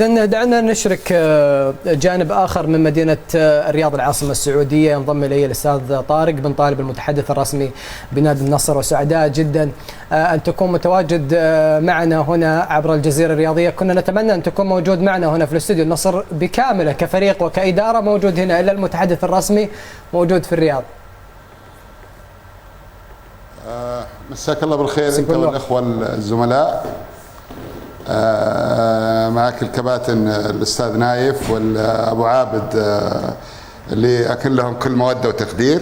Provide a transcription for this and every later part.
دعنا نشرك جانب آخر من مدينة الرياض العاصمة السعودية. ينضم إلي الأستاذ طارق بن طالب المتحدث الرسمي بنادي النصر، وسعداء جدا أن تكون متواجد معنا هنا عبر الجزيرة الرياضية. كنا نتمنى أن تكون موجود معنا هنا في الاستوديو. النصر بكامله كفريق وكإدارة موجود هنا، إلا المتحدث الرسمي موجود في الرياض. مساك الله بالخير أنت والأخوة الزملاء. معك الكباتن الأستاذ نايف والأبو عابد اللي أكن لهم كل مودة وتقدير،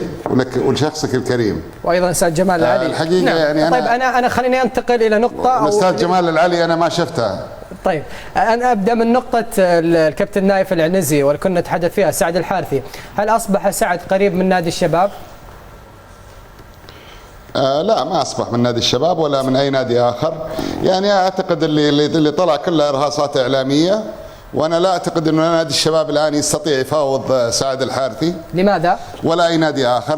ولشخصك الكريم، وأيضا أستاذ جمال العلي. الحقيقة نعم. يعني طيب أنا خليني أنتقل إلى نقطة. الأستاذ جمال العلي أنا ما شفتها. طيب أنا أبدأ من نقطة الكابتن نايف العنزي واللي كنا نتحدث فيها، سعد الحارثي. هل أصبح سعد قريب من نادي الشباب؟ لا، ما أصبح من نادي الشباب ولا من أي نادي آخر. يعني أعتقد اللي طلع كلها إرهاصات إعلامية، وأنا لا أعتقد أن نادي الشباب الآن يستطيع يفاوض سعد الحارثي. لماذا؟ ولا أي نادي آخر،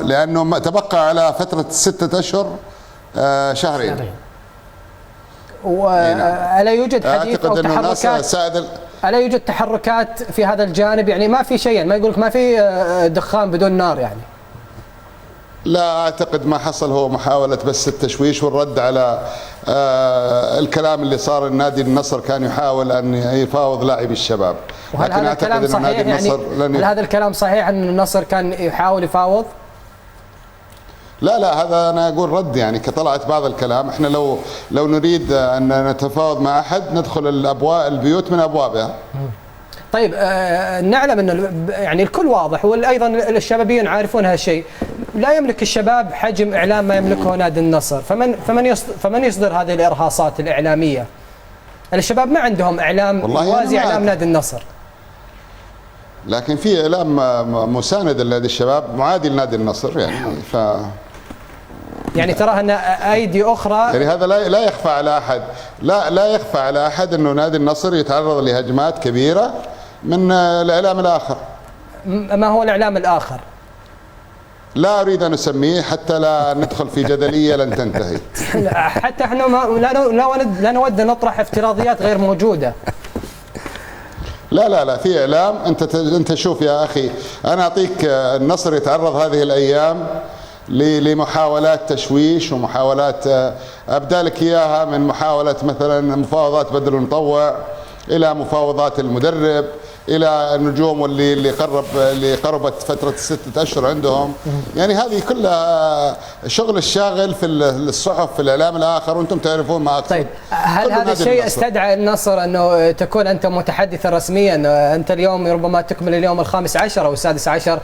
لأنه تبقى على فترة 6 أشهر شهرين. وألا يوجد حديث أو تحركات؟ ألا يوجد تحركات في هذا الجانب؟ يعني ما في شيء، ما يقولك ما في دخان بدون نار يعني. لا أعتقد، ما حصل هو محاولة بس التشويش والرد على الكلام اللي صار. النادي النصر كان يحاول أن يفاوض لاعبي الشباب. وهل هذا الكلام صحيح؟ يعني هل هذا الكلام صحيح أن النصر كان يحاول يفاوض؟ لا هذا أنا أقول رد، يعني كطلعت بعض الكلام. إحنا لو نريد أن نتفاوض مع أحد ندخل البيوت من أبوابها. طيب نعلم أن يعني الكل واضح، وأيضا الشبابيين عارفون هالشيء. لا يملك الشباب حجم إعلام ما يملكه نادي النصر، فمن يصدر هذه الإرهاصات الإعلامية؟ الشباب ما عندهم إعلام يوازي إعلام نادي النصر. لكن في إعلام مساند لنادي الشباب معادي لنادي النصر، يعني ترى أن أيدي أخرى، يعني هذا لا يخفى على أحد. لا يخفى على أحد أنه نادي النصر يتعرض لهجمات كبيرة من الإعلام الآخر. ما هو الإعلام الآخر؟ لا أريد أن أسميه حتى لا ندخل في جدلية لن تنتهي. حتى احنا لا نود أن نطرح افتراضيات غير موجودة. لا في إعلام. أنت شوف يا أخي، أنا أعطيك النصر يتعرض هذه الأيام لمحاولات تشويش ومحاولات أبدالك إياها، من محاولة مثلا مفاوضات بدل المطوع إلى مفاوضات المدرب إلى النجوم اللي قربت فترة 6 أشهر عندهم. يعني هذه كلها شغل الشاغل في الصحف في الإعلام الآخر، وأنتم تعرفون ما أكثر. طيب هل هذا الشيء استدعى النصر أنه تكون أنت متحدثا رسميا؟ أنت اليوم ربما تكمل اليوم ال15 أو ال16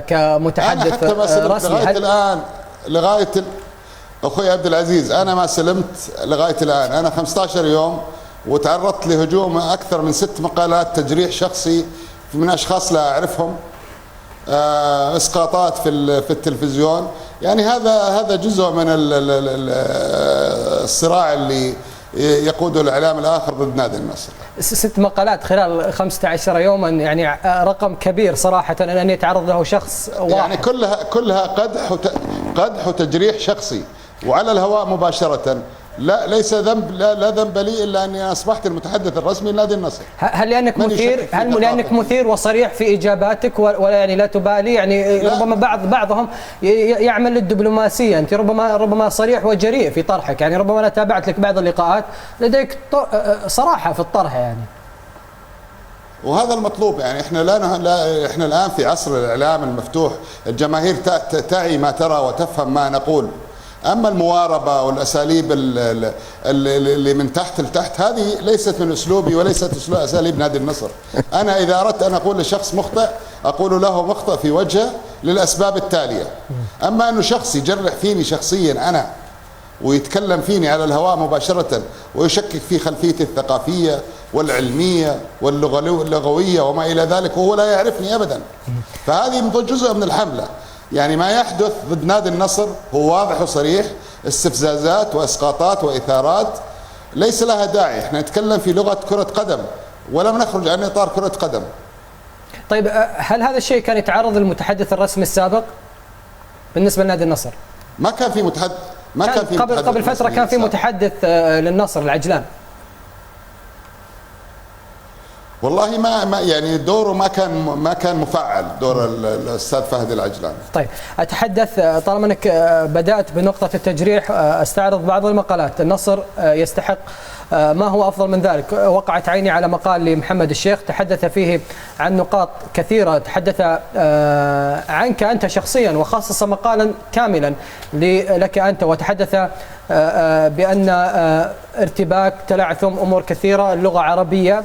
كمتحدث رسمي. لغاية الآن أخوي عبد العزيز، أنا ما سلمت لغاية الآن. أنا 15 يوم وتعرضت لهجوم أكثر من 6 مقالات تجريح شخصي من أشخاص لا أعرفهم، إسقاطات في التلفزيون. يعني هذا جزء من الصراع اللي يقوده الإعلام الآخر ضد نادي النصر. 6 مقالات خلال 15 يوما، يعني رقم كبير صراحة أن يتعرض له شخص واحد. يعني كلها قدح وتجريح شخصي وعلى الهواء مباشرة. ليس ذنب، لا ذنب لي الا اني اصبحت المتحدث الرسمي لنادي النصر. هل لانك مثير وصريح في اجاباتك ولا يعني لا تبالي؟ يعني لا. ربما بعضهم يعمل للدبلوماسيه، انت ربما صريح وجريء في طرحك. يعني ربما انا تابعت لك بعض اللقاءات لديك صراحه في الطرح يعني. وهذا المطلوب. يعني احنا الان في عصر الاعلام المفتوح، الجماهير تعي ما ترى وتفهم ما نقول. أما المواربة والأساليب اللي من تحت لتحت هذه ليست من أسلوبي وليست أساليب نادي النصر. أنا إذا أردت أن أقول لشخص مخطئ أقول له مخطئ في وجهه للأسباب التالية. أما أنه شخص يجرح فيني شخصيا أنا ويتكلم فيني على الهواء مباشرة ويشكك في خلفيتي الثقافية والعلمية واللغوية وما إلى ذلك وهو لا يعرفني أبدا، فهذه جزء من الحملة. يعني ما يحدث ضد نادي النصر هو واضح وصريح، استفزازات واسقاطات واثارات ليس لها داعي. احنا نتكلم في لغة كرة قدم ولم نخرج عن اطار كرة قدم. طيب هل هذا الشيء كان يتعرض للمتحدث الرسمي السابق بالنسبة لنادي النصر؟ ما كان في متحدث، قبل فترة كان في متحدث للنصر العجلان. والله ما يعني دوره ما كان مفعل، دور الاستاذ فهد العجلاني. طيب اتحدث، طالما انك بدات بنقطه التجريح، استعرض بعض المقالات. النصر يستحق ما هو افضل من ذلك. وقعت عيني على مقال لمحمد الشيخ تحدث فيه عن نقاط كثيره، تحدث عنك انت شخصيا وخصص مقالا كاملا لك انت، وتحدث بان ارتباك، تلعثم، امور كثيره، اللغه عربيه.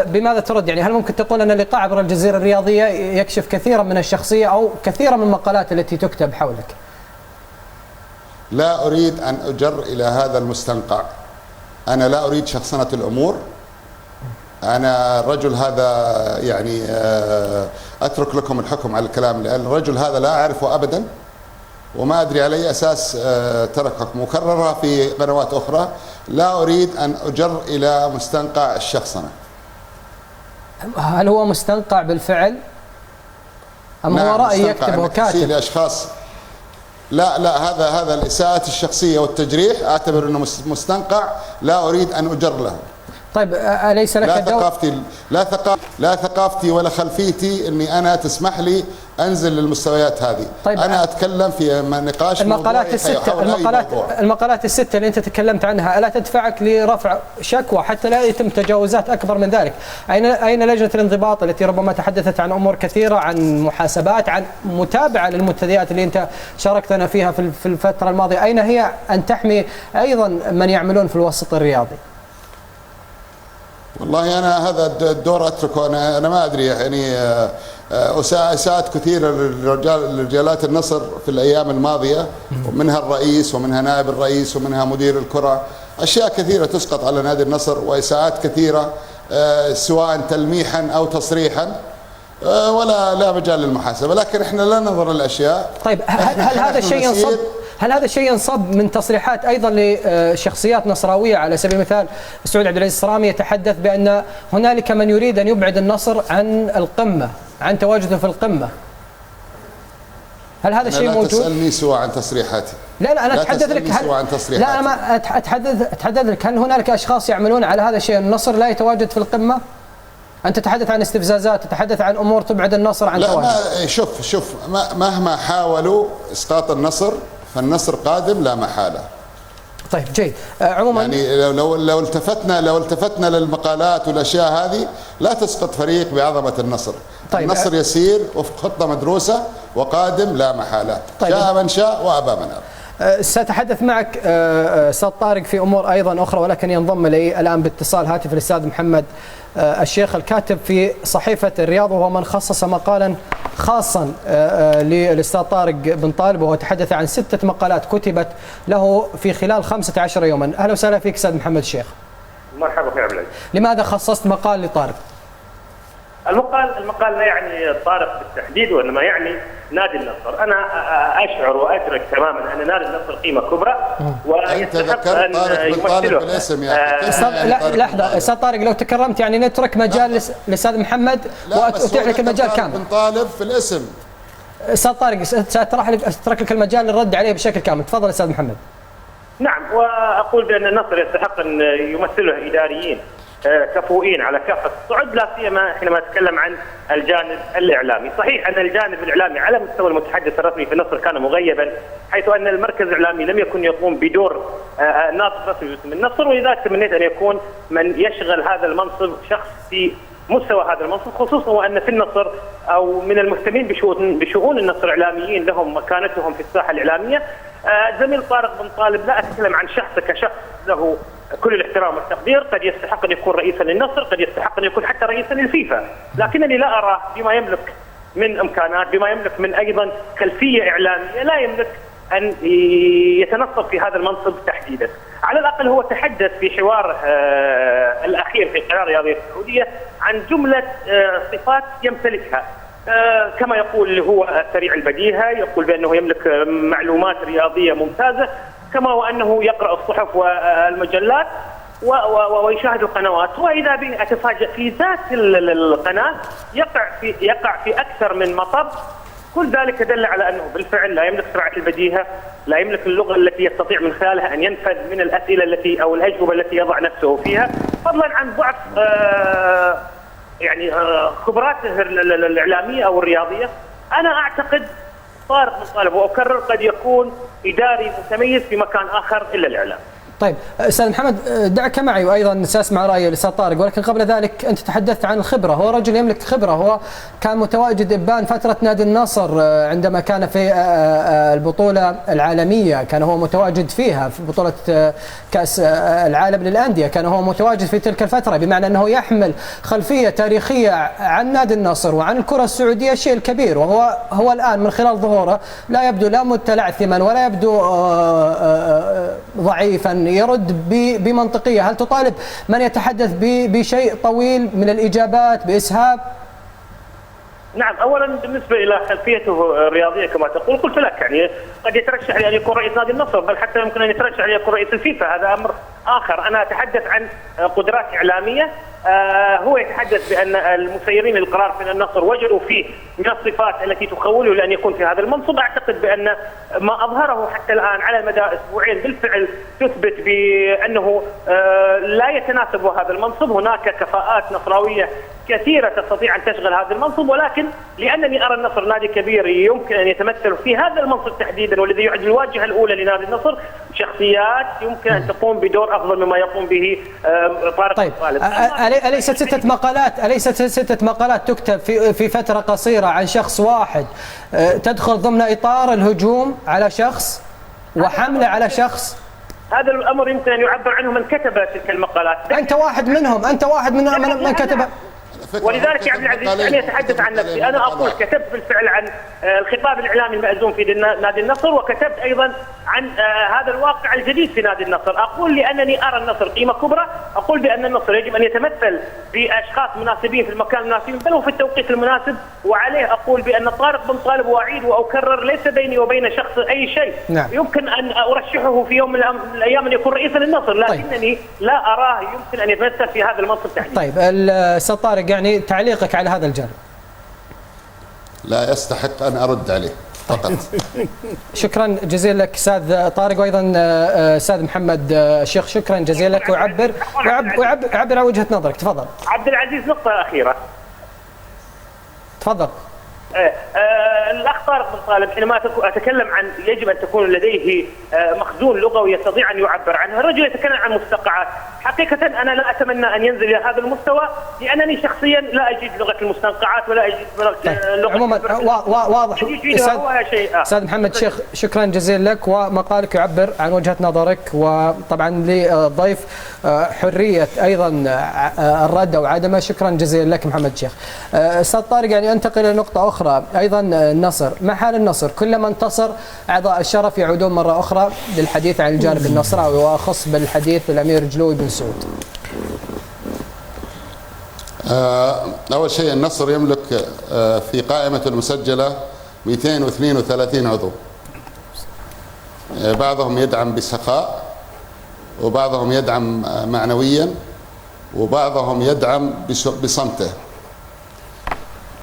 بماذا ترد؟ يعني هل ممكن تقول أن اللقاء عبر الجزيرة الرياضية يكشف كثيرا من الشخصية أو كثيرا من المقالات التي تكتب حولك؟ لا أريد أن أجر إلى هذا المستنقع. أنا لا أريد شخصنة الأمور. أنا الرجل هذا يعني أترك لكم الحكم على الكلام، لأن الرجل هذا لا أعرفه أبدا، وما أدري على أي أساس تركك مكررة في قنوات أخرى. لا أريد أن أجر إلى مستنقع الشخصنة. هل هو مستنقع بالفعل أم نعم، هو رأي يكتب وكاتب؟ لأشخاص. لا هذا الإساءة الشخصية والتجريح أعتبر أنه مستنقع، لا أريد أن أجر له. طيب أليس لك لا ثقافتي ولا خلفيتي أني أنا تسمح لي أنزل للمستويات هذه. طيب أنا أتكلم في نقاش المقالات الستة اللي أنت تكلمت عنها ألا تدفعك لرفع شكوى حتى لا يتم تجاوزات أكبر من ذلك؟ أين لجنة الانضباط التي ربما تحدثت عن أمور كثيرة، عن محاسبات، عن متابعة للمنتديات اللي أنت شاركتنا فيها في الفترة الماضية؟ أين هي أن تحمي أيضا من يعملون في الوسط الرياضي؟ والله أنا هذا الدور أتركه. أنا ما أدري يعني. أساءت كثير لرجالات النصر في الأيام الماضية، ومنها الرئيس ومنها نائب الرئيس ومنها مدير الكرة. أشياء كثيرة تسقط على نادي النصر، وإساءات كثيرة سواء تلميحا أو تصريحا، لا مجال للمحاسبة. لكن إحنا لا ننظر الأشياء. طيب هل هذا الشيء ينصب من تصريحات ايضا لشخصيات نصراويه؟ على سبيل المثال سعود عبد العزيز الصرامي يتحدث بان هنالك من يريد ان يبعد النصر عن القمه، عن تواجده في القمه. هل هذا الشيء موجود؟ لا تسألني سوى عن تصريحاتي. لا أنا أتحدث لك. لا أنا أتحدث لك، هل هنالك أشخاص يعملون على هذا الشيء؟ النصر لا يتواجد في القمة؟ أنت تتحدث عن استفزازات، تتحدث عن أمور تبعد النصر عن تواجد. لا شوف مهما حاولوا إسقاط النصر فالنصر قادم لا محالة. طيب جيد. عموما يعني لو التفتنا للمقالات والأشياء هذه لا تسقط فريق بعظمة النصر. طيب النصر يسير وفق خطة مدروسة وقادم لا محالة. طيب شاء من شاء وأبى من أبى. سأتحدث معك أستاذ طارق في أمور أيضا أخرى، ولكن ينضم لي الآن باتصال هاتف الأستاذ محمد الشيخ الكاتب في صحيفة الرياض، وهو من خصص مقالا خاصا للأستاذ طارق بن طالب، وهو تحدث عن 6 مقالات كتبت له في خلال 15 يوما. أهلا وسهلا فيك أستاذ محمد الشيخ. مرحبا أخي عبد العزيز. لماذا خصصت مقال لطارق؟ المقال لا يعني طارق بالتحديد، وإنما يعني نادي النصر. أنا أشعر وأدرك تماما أن نادي النصر قيمة كبرى ويستحق أن يمثله. بالاسم يا أخي. لحظة أستاذ طارق، لو تكرمت يعني نترك مجال للأستاذ محمد وأتيح لك المجال كامل. بن طالب في الاسم. أستاذ طارق سأترك لك المجال للرد عليه بشكل كامل. تفضل أستاذ محمد. نعم، وأقول بأن النصر يستحق أن يمثله إداريين كفؤين على كافة الصعد، لا سيما حينما نتكلم عن الجانب الإعلامي. صحيح أن الجانب الإعلامي على مستوى المتحدث الرسمي في النصر كان مغيبا، حيث أن المركز الإعلامي لم يكن يقوم بدور ناطق رسمي باسم النصر، ولذلك تمنيت أن يكون من يشغل هذا المنصب شخص في مستوى هذا المنصب، خصوصا وأن في النصر أو من المهتمين بشؤون النصر إعلاميين لهم مكانتهم في الساحة الإعلامية. زميل طارق بن طالب لا أتكلم عن شخص كشخص له كل الاحترام والتقدير، قد يستحق أن يكون رئيسا للنصر، قد يستحق أن يكون حتى رئيسا للفيفا، لكنني لا أراه بما يملك من إمكانات، بما يملك من أيضا خلفية إعلامية، لا يملك أن يتنصب في هذا المنصب تحديدا. على الأقل هو تحدث في حوار الأخير في القناة الرياضية السعودية عن جملة صفات يمتلكها، كما يقول هو سريع البديهة، يقول بأنه يملك معلومات رياضية ممتازة، كما وأنه يقرأ الصحف والمجلات ويشاهد القنوات. وإذا به أتفاجأ في ذات القناة يقع في أكثر من مطب. كل ذلك دل على أنه بالفعل لا يملك سرعة البديهة، لا يملك اللغة التي يستطيع من خلالها أن ينفذ من الأسئلة أو الأجوبة التي يضع نفسه فيها، فضلا عن ضعف يعني خبراته الاعلاميه او الرياضيه، انا اعتقد طارق بن طالب واكرر قد يكون اداري متميز في مكان اخر الا الاعلام. طيب استاذ محمد، دعك معي وايضا ساسمع راي الاستاذ طارق، ولكن قبل ذلك انت تحدثت عن الخبره، هو رجل يملك خبره، هو كان متواجد ابان فتره نادي النصر عندما كان في البطوله العالميه، كان هو متواجد فيها في بطوله كاس العالم للانديه، كان هو متواجد في تلك الفتره، بمعنى انه يحمل خلفيه تاريخيه عن نادي النصر وعن الكره السعوديه الشيء الكبير، وهو الان من خلال ظهوره لا يبدو لا متلعثما ولا يبدو ضعيفا، يرد بمنطقية. هل تطالب من يتحدث بشيء طويل من الإجابات بإسهاب؟ نعم، اولا بالنسبه الى خلفيته الرياضيه كما تقول، قلت لك يعني قد يترشح لان يكون رئيس نادي النصر، بل حتى يمكن ان يترشح ليكون رئيس الفيفا، هذا امر اخر. انا اتحدث عن قدرات اعلاميه. هو يتحدث بان المسيرين للقرار في النصر وجدوا فيه من الصفات التي تخوله لان يكون في هذا المنصب. اعتقد بان ما اظهره حتى الان على مدى اسبوعين بالفعل تثبت بانه لا يتناسب هذا المنصب. هناك كفاءات نصراويه كثيرة تستطيع أن تشغل هذا المنصب، ولكن لأنني أرى النصر نادي كبير يمكن أن يتمثل في هذا المنصب تحديدا، والذي يعد الواجهة الأولى لنادي النصر شخصيات يمكن أن تقوم بدور أفضل مما يقوم به طارق. طيب أليست ستة مقالات تكتب في فترة قصيرة عن شخص واحد تدخل ضمن إطار الهجوم على شخص وحملة على شخص؟ هذا الأمر يمكن أن يعبر عنه من كتب تلك المقالات. أنت واحد منهم من كتب. ولذلك يا عبد العزيز أنا أتحدث عن نفسي، أنا أقول كتبت بالفعل عن الخطاب الإعلامي المأزوم في نادي النصر، وكتبت أيضا عن هذا الواقع الجديد في نادي النصر. أقول لأنني أرى النصر قيمة كبرى، أقول بأن النصر يجب أن يتمثل بأشخاص مناسبين في المكان المناسب بل وفي التوقيت المناسب، وعليه أقول بأن طارق بن طالب، وأعيد وأكرر ليس بيني وبين شخص أي شيء. نعم. يمكن أن أرشحه في يوم من الأيام أن يكون رئيسا للنصر، لكنني لا أراه يمكن أن يتمثل في هذا المنصب تحديدا. طيب الأستاذ طارق، يعني تعليقك على هذا الجانب؟ لا يستحق أن أرد عليه فقط. شكرا جزيلا لك استاذ طارق، وايضا استاذ محمد الشيخ، شكرا جزيلا لك، وعبر عن وجهة نظرك. تفضل عبد العزيز. نقطة أخيرة، تفضل. الأخ طارق بن طالب حينما أتكلم عن يجب أن تكون لديه مخزون لغوي يستطيع أن يعبر عنه، الرجل يتكلم عن مستنقعات. حقيقة أنا لا أتمنى أن ينزل إلى هذا المستوى، لأنني شخصيا لا أجيد لغة المستنقعات ولا أجيد لغة عموما واضح. أستاذ محمد الشيخ، شكرا جزيلا لك، ومقالك يعبر عن وجهة نظرك، وطبعا للضيف حرية أيضا الرد أو عدمه. شكرا جزيلا لك محمد الشيخ. أستاذ طارق، يعني أنتقل إلى نقطة أخرى أيضا، النصر، ما حال النصر؟ كلما انتصر أعضاء الشرف يعودون مرة أخرى للحديث عن الجانب النصراوي، وأخص بالحديث بالأمير جلوي بن سعود. أول شيء النصر يملك في قائمة المسجلة 232 عضو، بعضهم يدعم بسخاء، وبعضهم يدعم معنويا، وبعضهم يدعم بصمته.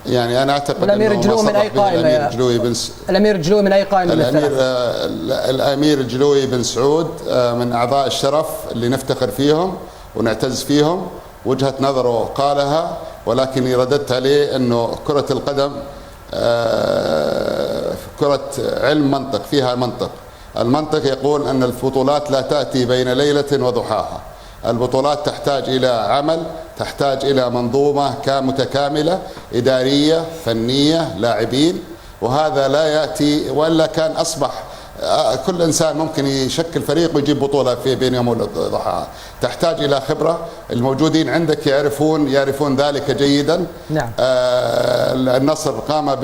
يعني أنا أعتقد الأمير الجلوي من أي قائمة؟ الأمير الجلوي من أي قائمة؟ الأمير الجلوي بن سعود من أعضاء الشرف اللي نفتخر فيهم ونعتز فيهم. وجهة نظره قالها، ولكني رددت عليه أنه كرة القدم كرة علم منطق، فيها منطق. المنطق يقول أن البطولات لا تأتي بين ليلة وضحاها، البطولات تحتاج إلى عمل، تحتاج إلى منظومة متكاملة، إدارية، فنية، لاعبين، وهذا لا يأتي، وإلا كان أصبح كل إنسان ممكن يشكل فريق ويجيب بطولة في بين يوم والضحى. تحتاج إلى خبرة، الموجودين عندك يعرفون ذلك جيدا. نعم. النصر قام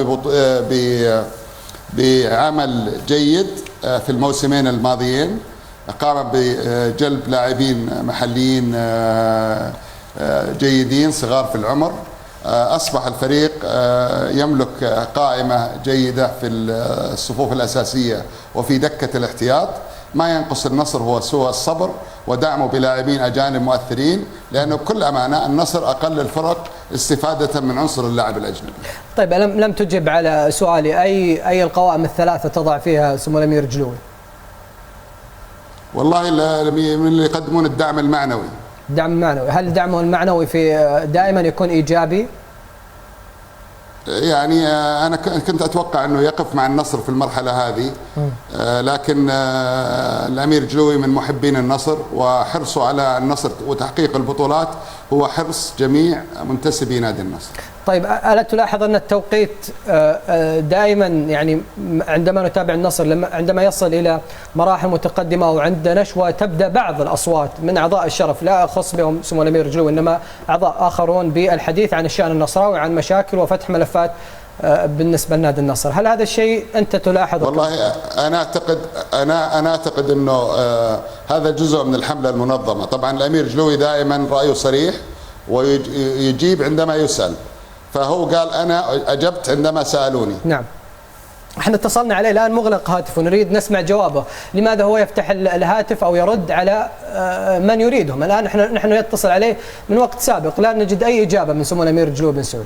بعمل جيد في الموسمين الماضيين، قام بجلب لاعبين محليين جيدين صغار في العمر. أصبح الفريق يملك قائمة جيدة في الصفوف الأساسية وفي دكة الاحتياط. ما ينقص النصر هو سوى الصبر ودعمه بلاعبين أجانب مؤثرين، لأنه بكل أمانة النصر أقل الفرق استفادة من عنصر اللاعب الأجنبي. طيب لم تجب على سؤالي، أي القوائم الثلاثة تضع فيها سمو الأمير جلوي؟ والله من اللي يقدمون الدعم المعنوي. دعم معنوي، هل دعمه المعنوي في دائما يكون إيجابي؟ يعني أنا كنت أتوقع أنه يقف مع النصر في المرحلة هذه، لكن الأمير جلوي من محبين النصر، وحرصه على النصر وتحقيق البطولات هو حرص جميع منتسبي نادي النصر. طيب، ألا تلاحظ أن التوقيت دائما يعني عندما نتابع النصر عندما يصل إلى مراحل متقدمة وعند نشوة تبدأ بعض الأصوات من أعضاء الشرف، لا أخص بهم سمو الأمير جلوي إنما أعضاء آخرون، بالحديث عن الشأن النصراوي، عن مشاكل وفتح ملفات بالنسبة لنادي النصر، هل هذا الشيء أنت تلاحظه؟ والله أنا أعتقد أنه هذا جزء من الحملة المنظمة. طبعا الأمير جلوي دائما رأيه صريح ويجيب عندما يسأل، فهو قال أنا أجبت عندما سألوني. نعم، احنا اتصلنا عليه الآن مغلق هاتف ونريد نسمع جوابه، لماذا هو يفتح الهاتف أو يرد على من يريدهم؟ الآن نحن يتصل عليه من وقت سابق، لا نجد أي إجابة من سمو الأمير جلوي بن سعود.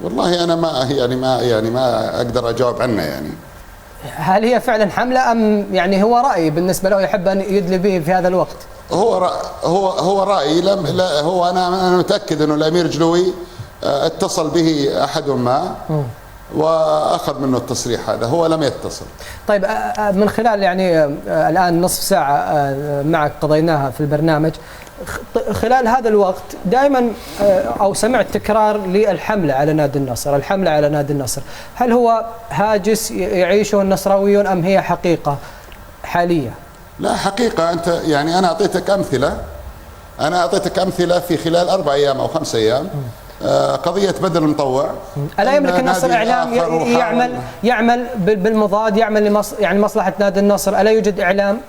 والله أنا ما أقدر أجاوب عنه. يعني هل هي فعلا حملة أم يعني هو رأي بالنسبة له يحب أن يدلي به في هذا الوقت؟ هو رأي. هو أنا متأكد أنه الأمير جلوي اتصل به أحد ما وأخذ منه التصريح هذا، هو لم يتصل. طيب، من خلال يعني الآن نصف ساعة معك قضيناها في البرنامج، خلال هذا الوقت دائما أو سمعت تكرار للحملة على نادي النصر، الحملة على نادي النصر، هل هو هاجس يعيشه النصراويون أم هي حقيقة حالية؟ لا، حقيقة. أنت يعني أنا أعطيتك أمثلة في خلال 4 أيام أو 5 أيام. قضية بدر المطوع، ألا يملك النصر إعلام يعمل بالمضاد، يعمل يعني مصلحة نادي النصر؟ ألا يوجد إعلام؟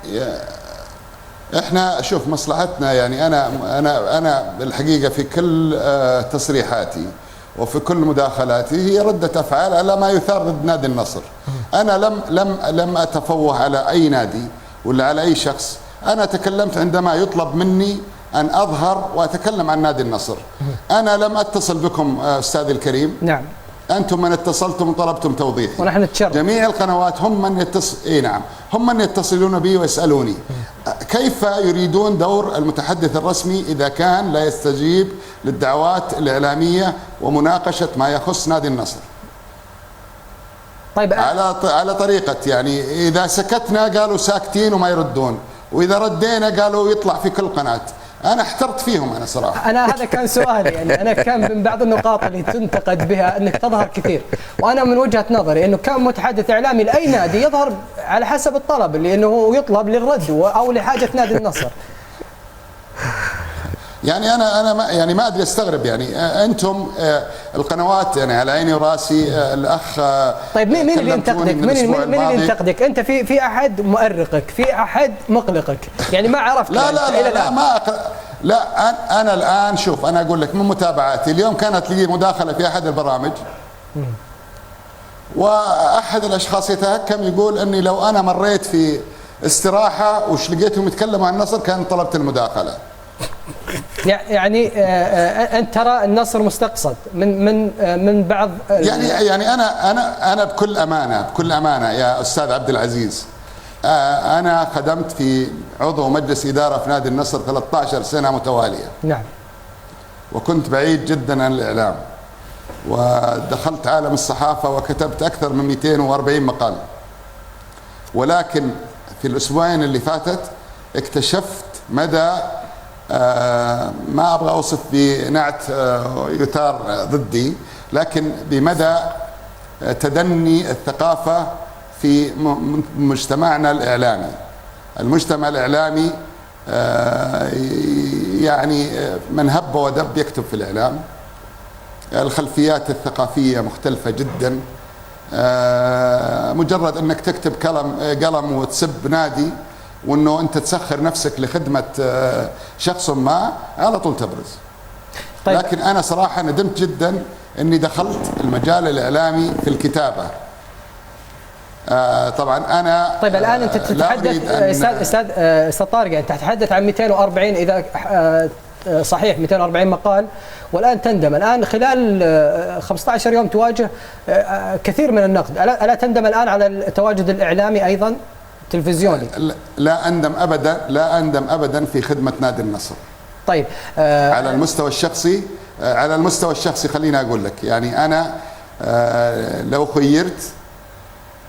احنا شوف مصلحتنا، يعني انا بالحقيقه في كل تصريحاتي وفي كل مداخلاتي هي ردة افعال على ما يثار ضد نادي النصر. انا لم اتفوه على اي نادي ولا على اي شخص. انا تكلمت عندما يطلب مني ان اظهر واتكلم عن نادي النصر. انا لم اتصل بكم استاذي الكريم. نعم، أنتم من اتصلتم وطلبتم توضيح، ونحن نتشرف. جميع القنوات هم من يتصلون بي ويسألوني كيف يريدون دور المتحدث الرسمي إذا كان لا يستجيب للدعوات الإعلامية ومناقشة ما يخص نادي النصر. طيب، على طريقة يعني إذا سكتنا قالوا ساكتين وما يردون، وإذا ردينا قالوا يطلع في كل قناة. أنا احترت فيهم أنا صراحة. أنا هذا كان سؤالي، يعني أنا كان من بعض النقاط اللي تنتقد بها أنك تظهر كثير، وأنا من وجهة نظري أنه كان متحدث إعلامي لأي نادي يظهر على حسب الطلب اللي أنه يطلب للرد أو لحاجة نادي النصر. يعني أنا ما أدري، أستغرب يعني أنتم القنوات يعني على عيني وراسي. الأخ طيب، مين اللي ينتقدك؟ مين اللي ينتقدك؟ أنت في أحد مؤرقك؟ في أحد مقلقك؟ يعني ما عرفت. لا أنا الآن شوف، أنا أقول لك من متابعاتي اليوم كانت لي مداخلة في أحد البرامج، وأحد الأشخاص يتهكم يقول أني لو أنا مريت في استراحة وش لقيتهم يتكلموا عن النصر كان طلبت المداخلة. يعني أنت ترى النصر مستقصد من بعض يعني أنا بكل أمانة يا أستاذ عبد العزيز، أنا خدمت في عضو مجلس إدارة في نادي النصر 13 سنة متوالية. نعم. وكنت بعيد جدا عن الإعلام، ودخلت عالم الصحافة وكتبت أكثر من 240 مقال، ولكن في الأسبوعين اللي فاتت اكتشفت مدى ما أبغى أوصف بنعت يثار ضدي، لكن بمدى تدني الثقافة في مجتمعنا الإعلامي. المجتمع الإعلامي يعني من هب ودب يكتب في الإعلام. الخلفيات الثقافية مختلفة جدا. مجرد أنك تكتب قلم وتسب نادي وأنه أنت تسخر نفسك لخدمة شخص ما على طول تبرز. طيب. لكن أنا صراحة ندمت جدا أني دخلت المجال الإعلامي في الكتابة. طبعا أنا طيب، الآن أنت تتحدث أستاذ طارق، أنت تتحدث عن 240 إذا صحيح 240 مقال، والآن تندم. الآن خلال 15 يوم تواجه كثير من النقد، ألا تندم الآن على التواجد الإعلامي أيضا تلفزيوني؟ لا أندم أبدا في خدمة نادي النصر. طيب على المستوى الشخصي خليني اقول لك، يعني انا لو خيرت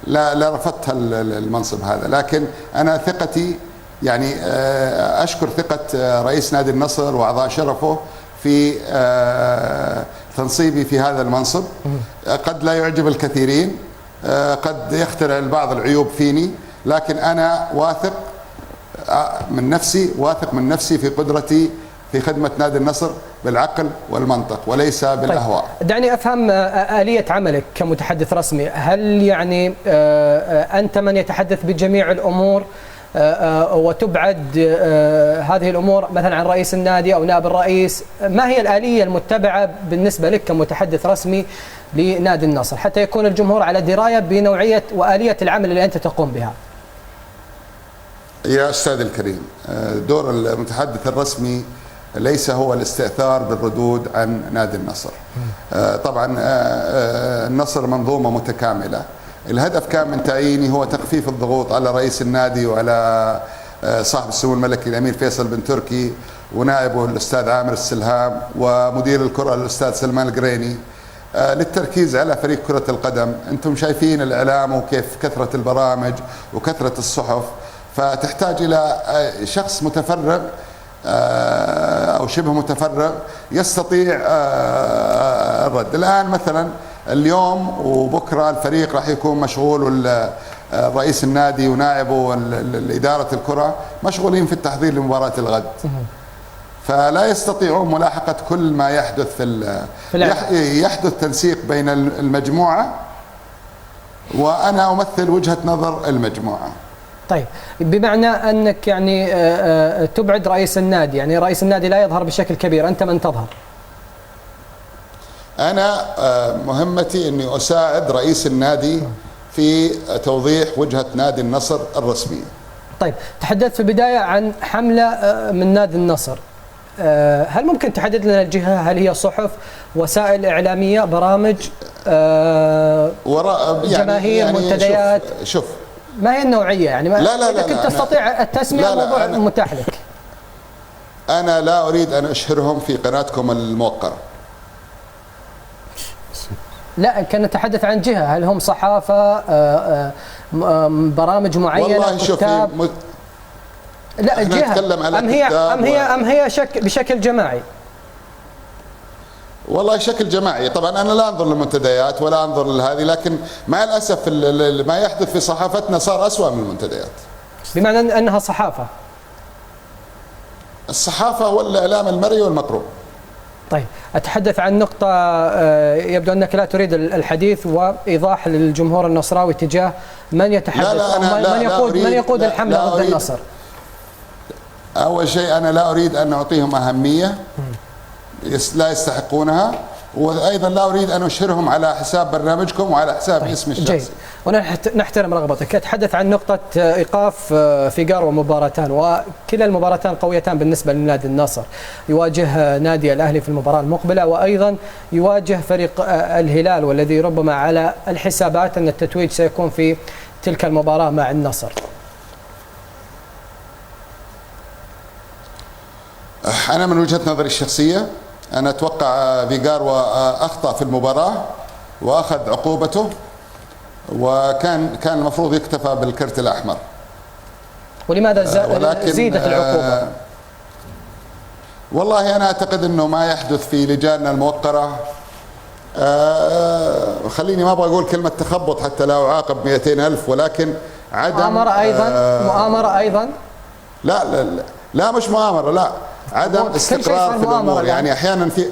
لا رفضت المنصب هذا، لكن انا ثقتي يعني اشكر ثقة رئيس نادي النصر واعضاء شرفه في تنصيبي في هذا المنصب. قد لا يعجب الكثيرين، قد يخترع البعض العيوب فيني، لكن انا واثق من نفسي في قدرتي في خدمة نادي النصر بالعقل والمنطق وليس بالأهواء. طيب دعني أفهم آلية عملك كمتحدث رسمي. هل يعني أنت من يتحدث بجميع الأمور وتبعد هذه الأمور مثلا عن رئيس النادي أو نائب الرئيس؟ ما هي الآلية المتبعة بالنسبة لك كمتحدث رسمي لنادي النصر حتى يكون الجمهور على دراية بنوعية وآلية العمل اللي أنت تقوم بها؟ يا أستاذ الكريم، دور المتحدث الرسمي ليس هو الاستئثار بالردود عن نادي النصر. طبعا النصر منظومة متكاملة، الهدف كان من تعييني هو تخفيف الضغوط على رئيس النادي وعلى صاحب السمو الملكي الأمير فيصل بن تركي ونائبه الأستاذ عامر السلهام ومدير الكرة الأستاذ سلمان القريني للتركيز على فريق كرة القدم. أنتم شايفين الإعلام وكيف كثرة البرامج وكثرة الصحف، فتحتاج إلى شخص متفرغ أو شبه متفرغ يستطيع الرد. الآن مثلا اليوم وبكرة الفريق راح يكون مشغول، رئيس النادي ونائبه إدارة الكرة مشغولين في التحضير لمباراة الغد، فلا يستطيعون ملاحقة كل ما يحدث يحدث تنسيق بين المجموعة، وأنا أمثل وجهة نظر المجموعة. طيب بمعنى أنك يعني تبعد رئيس النادي، يعني رئيس النادي لا يظهر بشكل كبير، أنت من تظهر؟ أنا مهمتي أني أساعد رئيس النادي في توضيح وجهة نادي النصر الرسمية. طيب تحدثت في البداية عن حملة من نادي النصر، هل ممكن تحدد لنا الجهة؟ هل هي صحف، وسائل إعلامية، برامج، جماهير، منتديات؟ شوف ما هي النوعية يعني؟ إذا كنت تستطيع التسمية الموضوع متاح لك. أنا لا أريد أن أشهرهم في قناتكم الموقرة. لا، كان نتحدث عن جهة، هل هم صحافة، برامج معينة، كتاب؟ لا جهة، أم هي بشكل جماعي؟ والله شكل جماعي. طبعا أنا لا أنظر للمنتديات ولا أنظر لهذه، لكن مع الأسف ما يحدث في صحافتنا صار أسوأ من المنتديات. بمعنى أنها صحافة؟ الصحافة هو الإعلام المرئي والمقروء. طيب أتحدث عن نقطة يبدو أنك لا تريد الحديث وإيضاح للجمهور النصراوي تجاه من يتحدث من يقود الحملة ضد النصر. أول شيء أنا لا أريد أن أعطيهم أهمية لا يستحقونها، وأيضا لا أريد أن أشهرهم على حساب برنامجكم وعلى حساب اسمي الشخصي. جيد، ونحترم رغبتك. أتحدث عن نقطة إيقاف فيغارو مباراتان، وكلا المباراتان قويتان بالنسبة لنادي النصر، يواجه نادي الأهلي في المباراة المقبلة، وأيضا يواجه فريق الهلال، والذي ربما على الحسابات أن التتويج سيكون في تلك المباراة مع النصر. أنا من وجهة نظري الشخصية أنا أتوقع فيغارو أخطأ في المباراة وأخذ عقوبته، وكان المفروض يكتفى بالكرت الأحمر. ولماذا زيدت العقوبة؟ والله أنا أعتقد أنه ما يحدث في لجاننا الموقرة، خليني ما أبغى أقول كلمة تخبط حتى لا أعاقب 200,000، ولكن عدم مؤامرة أيضا لا مش مؤامرة، لا عدم استقرار في الأمور. يعني أحيانا في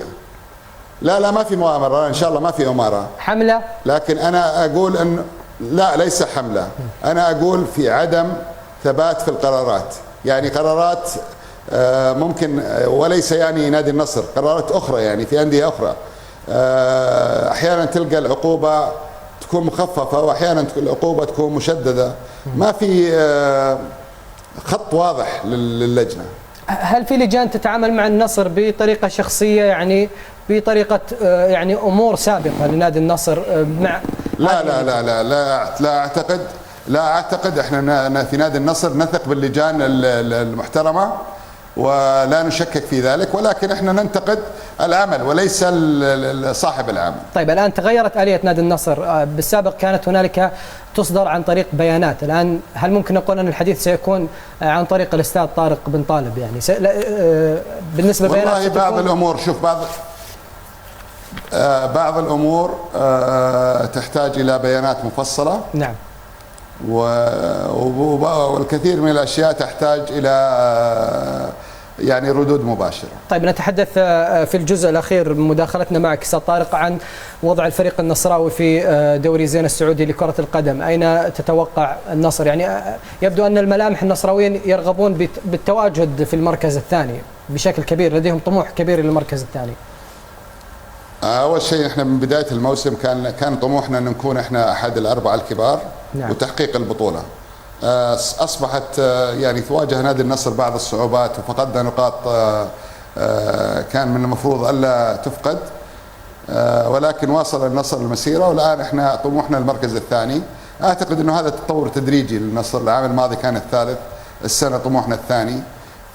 لا ما في مؤامرة، إن شاء الله ما في أمارة، حملة. لكن أنا أقول أن لا، ليس حملة، أنا أقول في عدم ثبات في القرارات. يعني قرارات ممكن، وليس يعني نادي النصر، قرارات أخرى يعني في أندية أخرى أحيانا تلقى العقوبة تكون مخففة، وأحيانا العقوبة تكون مشددة، ما في خط واضح للجنة. هل في لجان تتعامل مع النصر بطريقة شخصية، يعني بطريقة يعني أمور سابقة لنادي النصر مع لا أعتقد. احنا في نادي النصر نثق باللجان المحترمة ولا نشكك في ذلك، ولكن احنا ننتقد العمل وليس صاحب العمل. طيب الآن تغيرت آلية نادي النصر، بالسابق كانت هنالك تصدر عن طريق بيانات، الآن هل ممكن نقول أن الحديث سيكون عن طريق الأستاذ طارق بن طالب؟ يعني بالنسبة للبيانات والله بعض الأمور، شوف بعض الأمور تحتاج إلى بيانات مفصلة. نعم. والكثير من الأشياء تحتاج إلى يعني ردود مباشرة. طيب نتحدث في الجزء الأخير من مداخلتنا معك أستاذ طارق عن وضع الفريق النصراوي في دوري زين السعودي لكرة القدم. أين تتوقع النصر؟ يعني يبدو أن الملامح النصراويين يرغبون بالتواجد في المركز الثاني بشكل كبير، لديهم طموح كبير للمركز الثاني. أول شيء احنا من بداية الموسم كان طموحنا أن نكون احنا أحد الأربعة الكبار. نعم. وتحقيق البطولة. أصبحت يعني تواجه نادي النصر بعض الصعوبات وفقدنا نقاط كان من المفروض ألا تفقد، ولكن واصل النصر المسيرة، والآن احنا طموحنا المركز الثاني. أعتقد أنه هذا تطور تدريجي للنصر. العام الماضي كان الثالث، السنة طموحنا الثاني،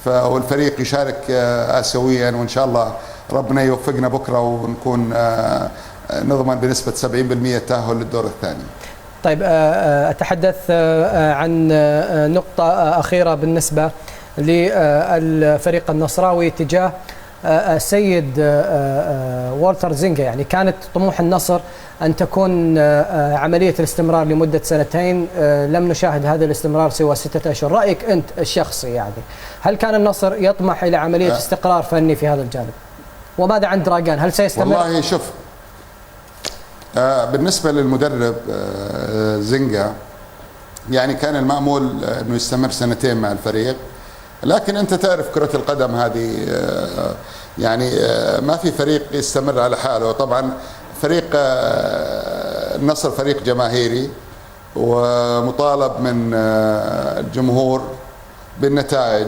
والفريق يشارك آسيويا، وإن شاء الله ربنا يوفقنا بكرة ونكون نضمن بنسبة 70% التأهل للدور الثاني. طيب أتحدث عن نقطة أخيرة بالنسبة للفريق النصراوي تجاه السيد والتر زينجا. يعني كانت طموح النصر أن تكون عملية الاستمرار لمدة 2 سنين، لم نشاهد هذا الاستمرار سوى 6 أشهر. رأيك أنت الشخصي يعني هل كان النصر يطمح إلى عملية استقرار فني في هذا الجانب؟ وماذا عن دراغان، هل سيستمر؟ والله شوف، بالنسبة للمدرب زينجا يعني كان المأمول أنه يستمر 2 مع الفريق، لكن أنت تعرف كرة القدم هذه يعني ما في فريق يستمر على حاله. طبعا فريق النصر فريق جماهيري ومطالب من الجمهور بالنتائج.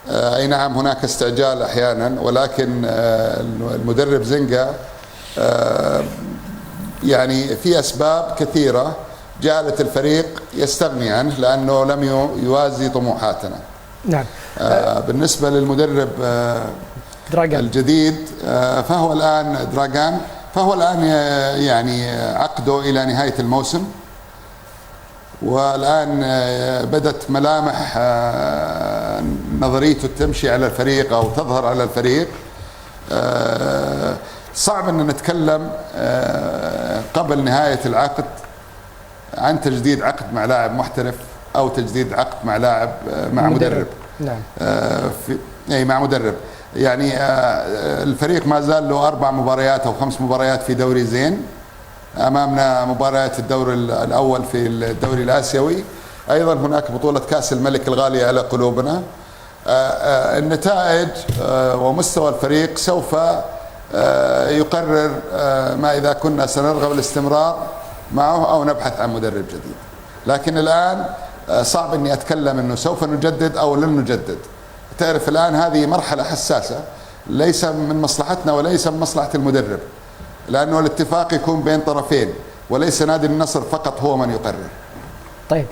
أي نعم هناك استعجال أحيانا، ولكن المدرب زينجا يعني في أسباب كثيرة جعلت الفريق يستغني عنه لأنه لم يوازي طموحاتنا. نعم. بالنسبة للمدرب دراغان الجديد فهو الآن يعني عقده إلى نهاية الموسم، والآن بدت ملامح نظريته تمشي على الفريق أو تظهر على الفريق. صعب أن نتكلم قبل نهاية العقد عن تجديد عقد مع لاعب محترف أو تجديد عقد مع لاعب مع مدرب. نعم. مع مدرب. يعني الفريق ما زال له 4 مباريات أو 5 مباريات في دوري زين، أمامنا مباريات الدور الأول في الدوري الآسيوي، أيضا هناك بطولة كأس الملك الغالية على قلوبنا. النتائج ومستوى الفريق سوف يقرر ما إذا كنا سنرغب الاستمرار معه أو نبحث عن مدرب جديد. لكن الآن صعب أني أتكلم أنه سوف نجدد أو لن نجدد. تعرف الآن هذه مرحلة حساسة، ليس من مصلحتنا وليس من مصلحة المدرب، لأنه الاتفاق يكون بين طرفين وليس نادي النصر فقط هو من يقرر. طيب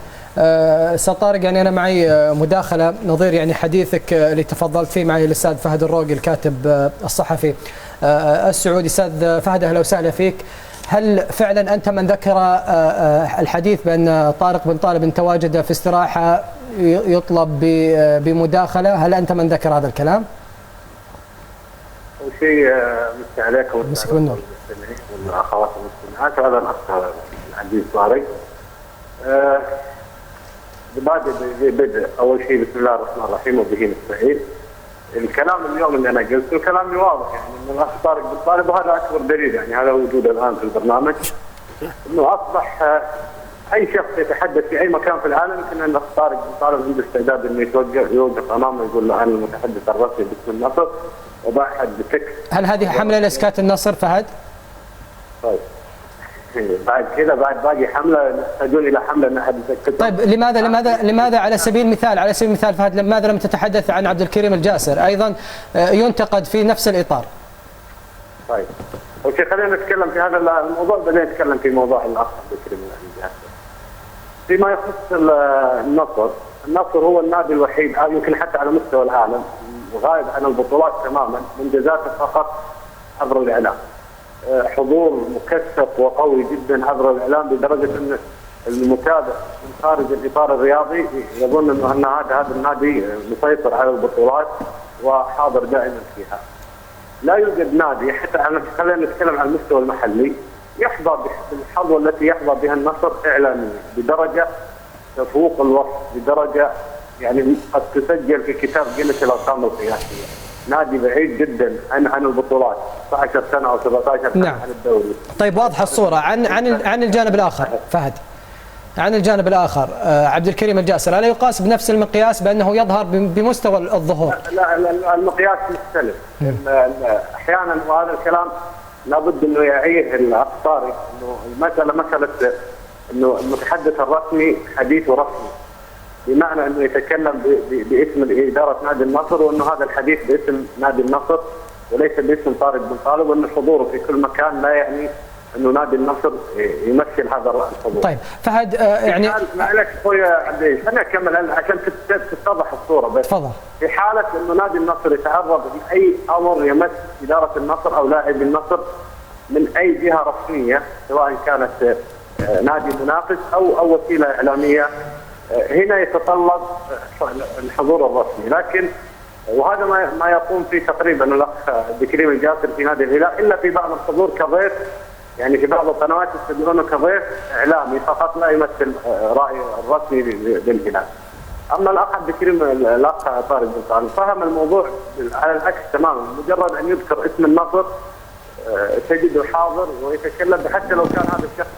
أستاذ طارق، يعني أنا معي مداخلة نظير يعني حديثك اللي تفضلت فيه معي الأستاذ فهد الروقي الكاتب الصحفي السعودي. أستاذ فهد أهلا وسهلا فيك. هل فعلا أنت من ذكر الحديث بأن طارق بن طالب تواجد في استراحة يطلب بمداخلة؟ هل أنت من ذكر هذا الكلام؟ أول شيء مسي عليكم والأخوات المستمعات. هذا الأخ العزيز طارق. بدء أول شيء بسم الله الرحمن الرحيم وبه نستعين. الكلام اليوم اللي أنا قلته كلامي واضح، يعني من الأخ طارق بن طالب، وهذا أكبر دليل يعني هذا وجوده الآن في البرنامج، إنه أصبح أي شخص يتحدث في أي مكان في العالم يمكن أن الأخ طارق بن طالب عنده استعداد إنه يوقف أمامه يقول له أنا المتحدث الرسمي باسم النصر وباحث بتك. هل هذه حملة لإسكات النصر فهد؟ طيب بعد كذا بعد باقي حمله يحتاجون الى حمله ان احد يسكتهم. طيب لماذا على سبيل المثال فهد لماذا لم تتحدث عن عبد الكريم الجاسر ايضا ينتقد في نفس الاطار؟ طيب اوكي خلينا نتكلم في هذا الموضوع بعدين نتكلم في موضوع الاخ عبد الكريم الجاسر. فيما يخص النصر النصر هو النادي الوحيد يمكن حتى على مستوى العالم غايب عن البطولات تماما، منجزاته فقط عبر الاعلام. حضور مكثف وقوي جدا عبر الاعلام بدرجه ان المتابع من خارج الاطار الرياضي يظن ان هذا النادي مسيطر على البطولات وحاضر دائما فيها. لا يوجد نادي حتى خلينا نتكلم عن المستوى المحلي يحظى بالحظوه التي يحظى بها النصر اعلاميا بدرجه تفوق الوصف، بدرجه يعني قد تسجل في كتاب جينيس الارقام القياسيه. نادي بعيد جدا عن البطولات 16 سنه او 17 سنه نعم. عن الدوري. طيب واضحه الصوره عن الجانب االاخر فهد. عن الجانب الاخر عبد الكريم الجاسر الا يقاس بنفس المقياس بانه يظهر بمستوى الظهور؟ لا المقياس مختلف. احيانا وهذا الكلام لابد انه يعيه الاخطاري انه مساله انه المتحدث الرسمي حديثه رسمي، بمعنى انه يتكلم باسم اداره نادي النصر وانه هذا الحديث باسم نادي النصر وليس باسم طارق بن طالب، وان حضوره في كل مكان لا يعني انه نادي النصر يمثل هذا الحضور. طيب فهد يعني معلش اخوي عبد العزيز خليني اكمل عشان تتضح الصوره بس. تفضل. في حاله انه نادي النصر يتعرض لاي امر يمس اداره النصر او لاعبي النصر من اي جهه رسميه سواء كانت نادي منافس او وسيله اعلاميه، هنا يتطلب الحضور الرسمي. لكن وهذا ما يقوم فيه تقريبا الاخ عبد الكريم الجاسر في نادي الهلال، الا في بعض الحضور كضيف، يعني في بعض القنوات يستدعونه كضيف اعلامي فقط لا يمثل راي الرسمي للهلال. اما الاخ عبد الكريم الاخ طارق بن طالب فهم الموضوع على العكس تماما، مجرد ان يذكر اسم النصر تجده حاضر ويتكلم حتى لو كان هذا الشخص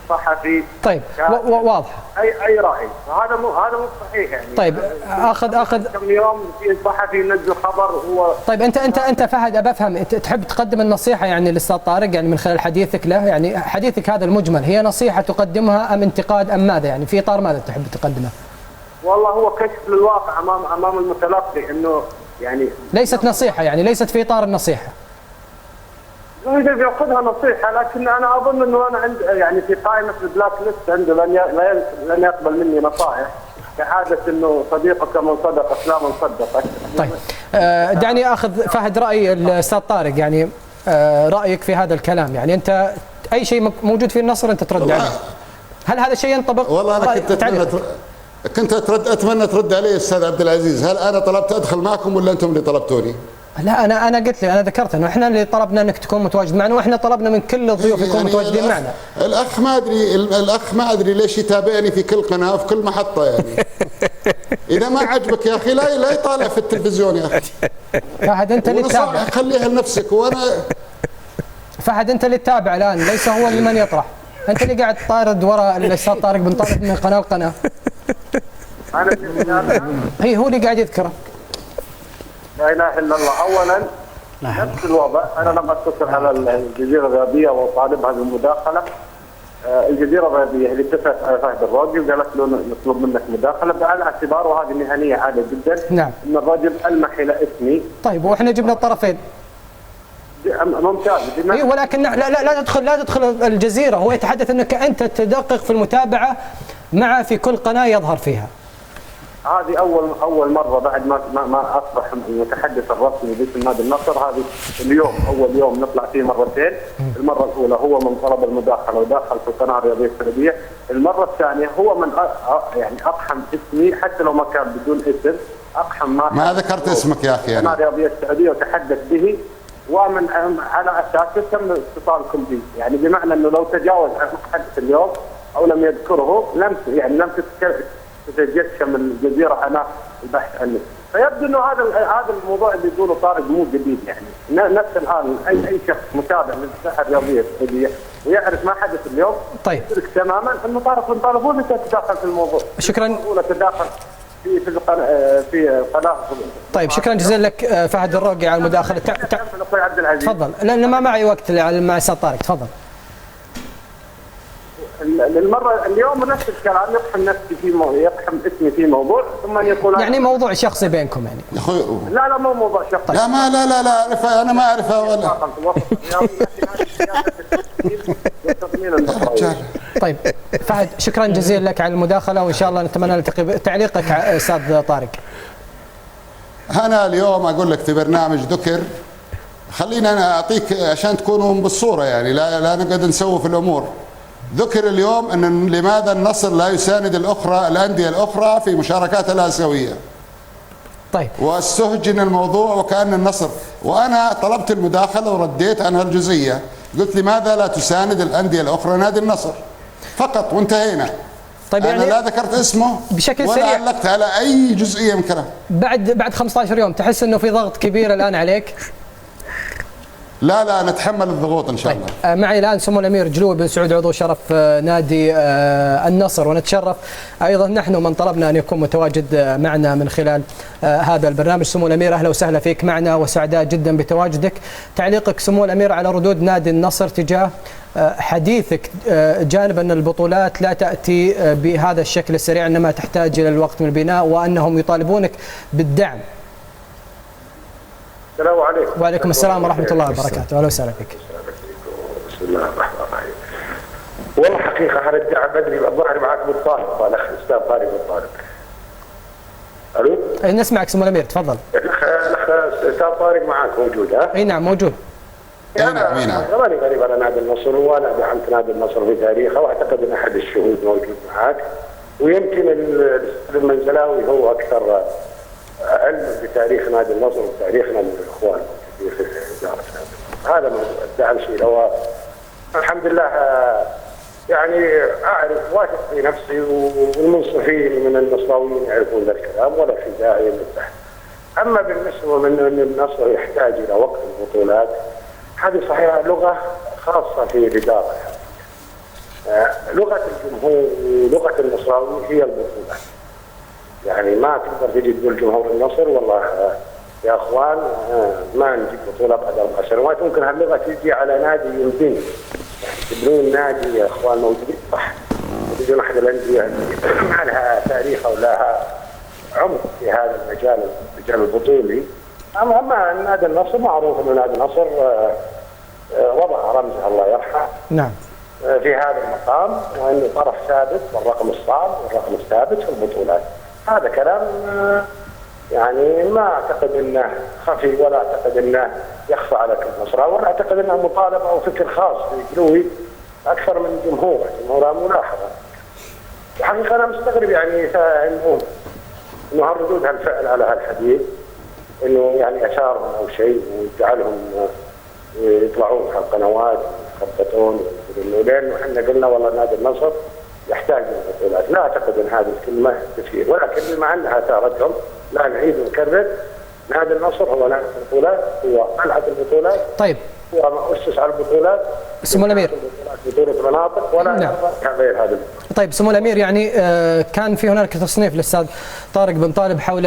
صحفي. طيب واضح اي راي، هذا مو صحيح يعني. طيب اخذ كم يوم في صحفي ينزل خبر هو. طيب انت فهد ابى افهم، انت تحب تقدم النصيحه يعني للاستاذ طارق يعني من خلال حديثك له، يعني حديثك هذا المجمل هي نصيحه تقدمها ام انتقاد ام ماذا، يعني في اطار ماذا تحب تقدمه؟ والله هو كشف للواقع امام المتلقي، انه يعني ليست نصيحه، يعني ليست في اطار النصيحه. إذا بيأخذها نصيحة، لكن أنا أظن إنه أنا عند يعني في قائمة البلاك ليست عنده لن يقبل مني نصائح، كعادة إنه صديقك من صدق لا من صدقك. طيب دعني آخذ فهد رأي الأستاذ طارق، يعني رأيك في هذا الكلام، يعني أنت أي شيء موجود في النصر أنت ترد عليه. هل هذا الشيء ينطبق؟ والله أنا كنت أتمنى ترد علي أستاذ عبد العزيز. هل أنا طلبت أدخل معكم ولا أنتم اللي طلبتوني؟ لا انا قلت لي، انا ذكرت انه احنا اللي طلبنا انك تكون متواجد معنا، واحنا طلبنا من كل الضيوف يكونوا متواجدين معنا. الاخ ما ادري ليش يتابعني في كل قناه وفي كل محطه يعني. اذا ما عجبك يا اخي لا يطالع في التلفزيون يا اخي. فهد انت اللي تتابع، خليها لنفسك. وانا فهد انت اللي تتابع الان، ليس هو اللي من يطرح. انت اللي قاعد تطارد وراء الاستاذ طارق بن طالب من قناه لقناه. هي هو اللي قاعد يذكره. لا اله الا الله. اولا نفس الوضع، انا لما اتصل على الجزيره الرياضيه وطالبها بالمداخله، الجزيره الرياضيه اللي اتصلت على فهد الراجي وقالت له نطلب منك مداخله على اعتبار، وهذه مهنيه عاديه جدا، نعم، ان الرجل المح الى اسمي. طيب واحنا جبنا الطرفين. ممتاز. ولكن لا تدخل الجزيره، هو يتحدث انك انت تدقق في المتابعه مع في كل قناه يظهر فيها. هذه اول مره بعد ما اصبح المتحدث الرسمي باسم نادي النصر. هذه اليوم اول يوم نطلع فيه مرتين. المره الاولى هو من طلب المداخله وداخل في القناه الرياضيه السعوديه. المره الثانيه هو من يعني اقحم اسمي حتى لو ما كان بدون اسم، اقحم ما ذكرت اسمك يا اخي. القناه الرياضيه السعوديه وتحدث به، ومن على اساسه تم اتصالكم به، يعني بمعنى انه لو تجاوز عن المتحدث اليوم او لم يذكره لم تتجشم الجزيره انا البحث عنه. فيبدو انه هذا الموضوع اللي يقوله طارق مو جديد، يعني نفس الان اي شخص متابع للساحه الرياضيه السعوديه ويعرف ما حدث اليوم طيب يدرك تماما انه طارق بن طالب هو اللي تدخل في الموضوع. شكرا. هو تداخل في القناه. طيب شكرا جزيلا لك فهد الراقي على المداخله. عبد العزيز تفضل، لان ما معي وقت مع استاذ طارق. تفضل. للمره اليوم نفس الكلام، يقحم اسمي في موضوع ثم يقول يعني موضوع شخصي بينكم يعني. يا اخوي لا مو موضوع شخصي. لا ما لا اعرفها، انا ما اعرفها ولا. طيب فهد، شكرا جزيلا لك على المداخله، وان شاء الله نتمنى نلتقي. تعليقك استاذ طارق. أنا اليوم أقول لك في برنامج ذكر، خلينا أنا أعطيك عشان تكونوا بالصورة، يعني لا نقعد نسوي في الأمور. ذكر اليوم أن لماذا النصر لا يساند الأندية الأخرى في مشاركاتها الآسيوية. طيب. واستهجن الموضوع وكأن النصر، وأنا طلبت المداخلة ورديت عنها الجزئية، قلت لماذا لا تساند الأندية الأخرى نادي النصر فقط، وانتهينا. طيب أنا يعني لا ذكرت اسمه بشكل ولا سريع علقت على أي جزئية من كلام. بعد 15 يوم تحس أنه في ضغط كبير الآن عليك؟ لا نتحمل الضغوط إن شاء طيب. الله. معي الآن سمو الأمير جلوي بن سعود عضو شرف نادي النصر، ونتشرف أيضا نحن من طلبنا أن يكون متواجد معنا من خلال هذا البرنامج. سمو الأمير أهلا وسهلا فيك معنا وسعداء جدا بتواجدك. تعليقك سمو الأمير على ردود نادي النصر تجاه حديثك جانب أن البطولات لا تأتي بهذا الشكل السريع، إنما تحتاج إلى الوقت من البناء، وأنهم يطالبونك بالدعم. السلام عليكم. وعليكم السلام ورحمة الله وبركاته. أهلا وسهلا فيك. بسم الله الرحمن الرحيم. والله حقيقة أنا الدعم بدري، الظاهر معك بالطالب، الأخ الأستاذ طارق بالطالب. ألو؟ أي نسمعك سمو الأمير، تفضل. الأخ الأستاذ طارق معك موجود ها؟ أي نعم موجود. نعم. ماني غريب على نادي النصر، وأنا دعمت نادي النصر في تاريخه، وأعتقد أن أحد الشهود موجود معك، ويمكن الأستاذ المنزلاوي هو أكثر علم بتاريخ نادي النصر وتاريخنا للإخوان في إدارة نادي النصر. هذا موضوع الدعم شيء. هو الحمد لله يعني أعرف واثق في نفسي، والمنصفين من النصراويين يعرفون ذا الكلام، ولا في داعي للبحث. أما بالنسبة من أن النصر يحتاج إلى وقت البطولات، هذه صحيحة لغة خاصة في الإدارة. لغة الجمهور ولغة النصراوي هي البطولات. يعني ما تقدر تجي تقول جمهور النصر والله يا اخوان ما نجيب بطوله بعد 4 سنوات. ممكن هاللغه تجي على نادي ينبني، يعني تبنون نادي يا اخوان موجودين صح، بدون احد الانديه ما لها تاريخ او لها عمق في هذا المجال البطولي. اما نادي النصر معروف انه نادي النصر وضع رمزه الله يرحمه نعم في هذا المقام، وانه طرف ثابت والرقم الصعب والرقم الثابت في البطولات. هذا كلام يعني ما اعتقد انه خفي، ولا اعتقد انه يخفى على كل نصراوي، ولا اعتقد انه مطالبه او فكر خاص في جلوي اكثر من جمهوره ملاحظه. الحقيقه انا مستغرب يعني انه هالردود هالفعل على هالحديث، انه يعني اثارهم او شيء وجعلهم يطلعون على القنوات ويخبطون ويقولون لانه احنا قلنا والله نادي النصر يحتاج الى بطولات. لا اعتقد ان هذه الكلمه تفيد، ولكن بما انها اثارتهم لا نعيد ونكرر، نادي النصر هو نادي البطولات، هو قلعه البطولات. طيب هو مؤسس على البطولات. سمو الامير بطوله مناطق ولا نعم. غير هذا. طيب سمو الامير، يعني كان في هنالك تصنيف للاستاذ طارق بن طالب حول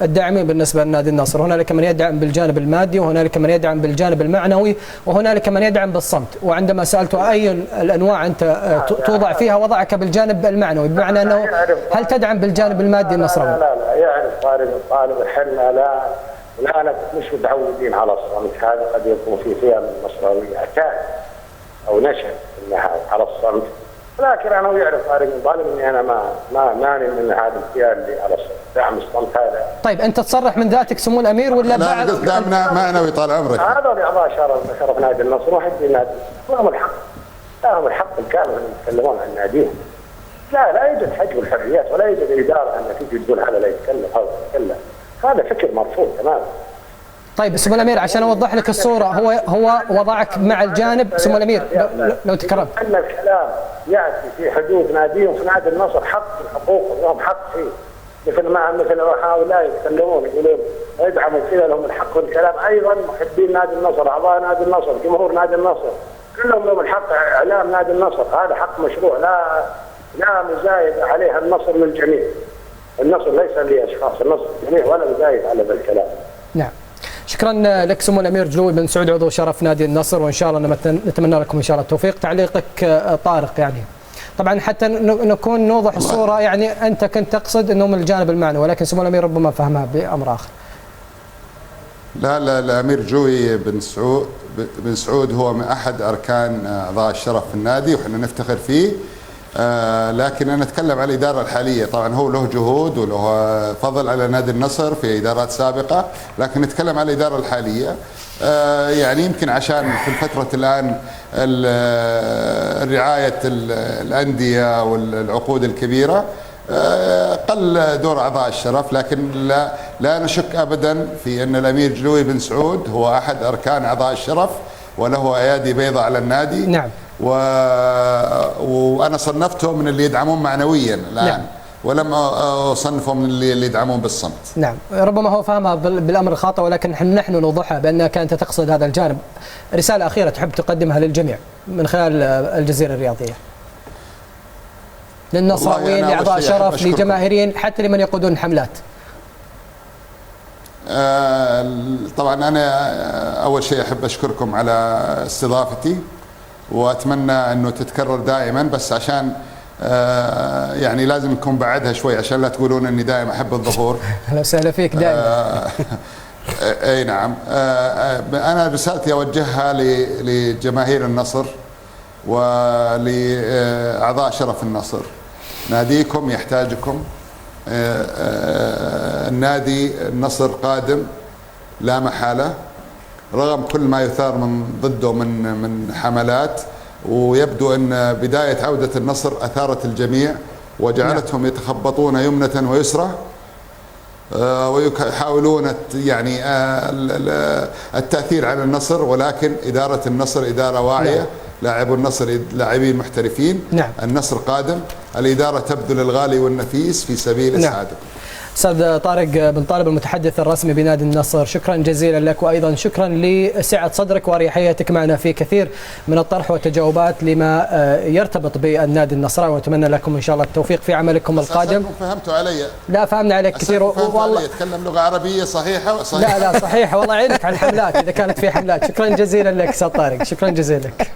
الداعمين بالنسبه لنادي النصر، هنالك من يدعم بالجانب المادي، وهنالك من يدعم بالجانب المعنوي، وهنالك من يدعم بالصمت. وعندما سالته اي الانواع انت توضع فيها، وضعك بالجانب المعنوي، بمعنى انه هل تدعم بالجانب المادي النصراوي؟ لا يعرف طارق بن طالب احنا لا مش متعودين على الصمت. هذا قد يكون في فئه من النصراويه اعتاد او نشأ انها على الصمت، لكن انا ويعرف طارق بن طالب اني انا ماني من هذه الفئه اللي على الصمت. دعم الصمت هذا. طيب انت تصرح من ذاتك سمو الامير ولا لا بعد؟ قلت دعمنا معنوي طال عمرك. هذا الاعضاء شرف نادي النصر وحبي نادي لهم الحق، لهم الحق الكامل ان يتكلمون عن ناديهم. لا يوجد حجب الحريات، ولا يوجد اداره ان تجي تقول هذا لا يتكلم هذا يتكلم. هذا فكر مرفوض تماما. طيب سمو الامير، عشان اوضح لك الصوره، هو وضعك مع الجانب سمو الامير لو تكرمت. ان الكلام ياتي في حدود ناديهم، في نادي النصر حق الحقوق لهم حق فيه، مثل هؤلاء يتكلمون يقولون يدعموا كذا لهم الحق والكلام. ايضا محبين نادي النصر، اعضاء نادي النصر، جمهور نادي النصر، كلهم لهم الحق اعلام نادي النصر. هذا حق مشروع لا مزايد عليها النصر للجميع. النصر ليس لاشخاص، النصر للجميع ولا مزايد على ذا الكلام. نعم. شكرا لك سمو الامير جلوي بن سعود عضو شرف نادي النصر، وان شاء الله نتمنى لكم ان شاء الله التوفيق. تعليقك طارق يعني طبعا حتى نكون نوضح الصوره، يعني انت كنت تقصد انه من الجانب المعنوي، ولكن سمو الامير ربما فهمها بامر اخر. لا الامير جلوي بن بن سعود هو من أحد أركان أعضاء الشرف في النادي وإحنا نفتخر فيه. لكن أنا أتكلم عن الإدارة الحالية. طبعا هو له جهود وله فضل على نادي النصر في إدارات سابقة، لكن نتكلم عن الإدارة الحالية. يعني يمكن عشان في الفترة الآن رعاية الأندية والعقود الكبيرة قل دور أعضاء الشرف، لكن لا نشك أبدا في أن الأمير جلوي بن سعود هو أحد أركان أعضاء الشرف وله أيادي بيضاء على النادي. نعم. وأنا صنفته من اللي يدعمون معنويا الآن. نعم. ولم أصنفه من اللي يدعمون بالصمت. نعم، ربما هو فهمها بالأمر الخاطئ، ولكن نحن نوضحها بأنها كانت تقصد هذا الجانب. رسالة أخيرة تحب تقدمها للجميع من خلال الجزيرة الرياضية، للنصراويين، لأعضاء شرف، لجماهيريين، حتى لمن يقودون حملات. طبعا أنا أول شيء أحب أشكركم على استضافتي، وأتمنى أنه تتكرر دائما، بس عشان يعني لازم نكون بعدها شوي عشان لا تقولون أني دائما أحب الظهور. أهلا وسهلا فيك دائما. أي نعم. أنا رسالتي أوجهها لجماهير النصر ولأعضاء شرف النصر. ناديكم يحتاجكم. النادي النصر قادم لا محالة، رغم كل ما يثار من ضده من حملات، ويبدو أن بداية عودة النصر أثارت الجميع وجعلتهم يتخبطون يمنة ويسرى، ويحاولون يعني التأثير على النصر، ولكن إدارة النصر إدارة واعية. لاعبو النصر لاعبين محترفين. نعم. النصر قادم، الإدارة تبذل الغالي والنفيس في سبيل إسعادكم. أستاذ طارق بن طالب المتحدث الرسمي بنادي النصر، شكرا جزيلا لك، وأيضا شكرا لسعة صدرك وأريحيتك معنا في كثير من الطرح والتجاوبات لما يرتبط بالنادي النصراوي، وأتمنى لكم إن شاء الله التوفيق في عملكم القادم. فهمتوا علي؟ لا، فهمنا عليك كثير والله. يتكلم لغة عربية صحيحة؟ لا صحيحة والله، عينك على الحملات إذا كانت في حملات. شكرا جزيلا لك أستاذ طارق، شكرا جزيلا لك.